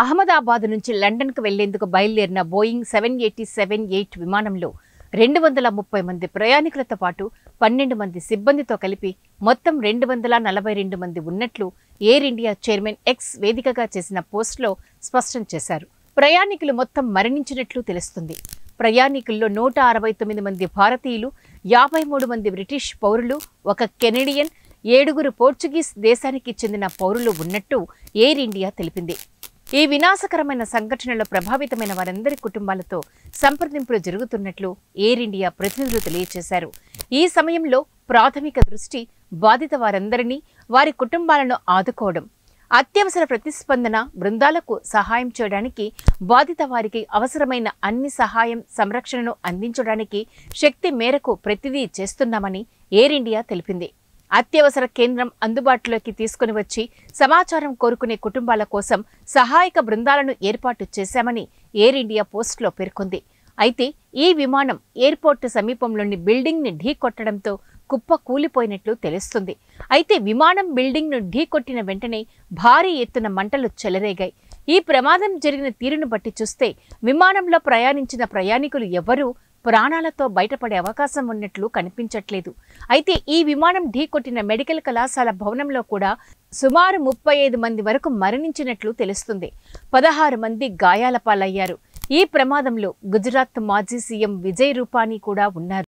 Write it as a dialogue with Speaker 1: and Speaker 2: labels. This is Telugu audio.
Speaker 1: అహ్మదాబాద్ నుంచి లండన్కు వెళ్లేందుకు బయలుదేరిన బోయింగ్ 787-8 విమానంలో 230 మంది ప్రయాణికులతో పాటు 12 మంది సిబ్బందితో కలిపి మొత్తం 242 మంది ఉన్నట్లు ఎయిర్ ఇండియా చైర్మన్ ఎక్స్ వేదికగా చేసిన పోస్టులో స్పష్టం చేశారు. ప్రయాణికులు మొత్తం మరణించినట్లు తెలుస్తుంది. ప్రయాణికుల్లో 169 మంది భారతీయులు, 53 మంది బ్రిటిష్ పౌరులు, ఒక కెనడియన్, 7 పోర్చుగీస్ దేశానికి చెందిన పౌరులు ఉన్నట్టు ఎయిర్ ఇండియా తెలిపింది. ఈ వినాశకరమైన సంఘటనలో ప్రభావితమైన వారందరి కుటుంబాలతో సంప్రదింపులు జరుగుతున్నట్లు ఎయిర్ ఇండియా ప్రతినిధులు తెలియజేశారు. ఈ సమయంలో ప్రాథమిక దృష్టి బాధిత వారందరినీ, వారి కుటుంబాలను ఆదుకోవడం, అత్యవసర ప్రతిస్పందన బృందాలకు సహాయం చేయడానికి, బాధిత వారికి అవసరమైన అన్ని సహాయం, సంరక్షణను అందించడానికి శక్తి మేరకు ప్రతిదీ చేస్తున్నామని ఎయిర్ ఇండియా తెలిపింది. అత్యవసర కేంద్రం అందుబాటులోకి తీసుకుని వచ్చి సమాచారం కోరుకునే కుటుంబాల కోసం సహాయక బృందాలను ఏర్పాటు చేశామని ఎయిర్ ఇండియా పోస్టులో పేర్కొంది. అయితే ఈ విమానం ఎయిర్పోర్టు సమీపంలోని బిల్డింగ్ని ఢీకొట్టడంతో కుప్ప కూలిపోయినట్లు తెలుస్తుంది. అయితే విమానం బిల్డింగ్ను ఢీకొట్టిన వెంటనే భారీ ఎత్తున మంటలు చెలరేగాయి. ఈ ప్రమాదం జరిగిన తీరును బట్టి చూస్తే విమానంలో ప్రయాణించిన ప్రయాణికులు ఎవరూ ప్రాణాలతో బయటపడే అవకాశం ఉన్నట్లు కనిపించట్లేదు. అయితే ఈ విమానం ఢీకొట్టిన మెడికల్ కళాశాల భవనంలో కూడా సుమారు 35 మంది వరకు మరణించినట్లు తెలుస్తుంది. 16 మంది గాయాల పాలయ్యారు. ఈ ప్రమాదంలో గుజరాత్ మాజీ సీఎం విజయ్ రూపానీ కూడా ఉన్నారు.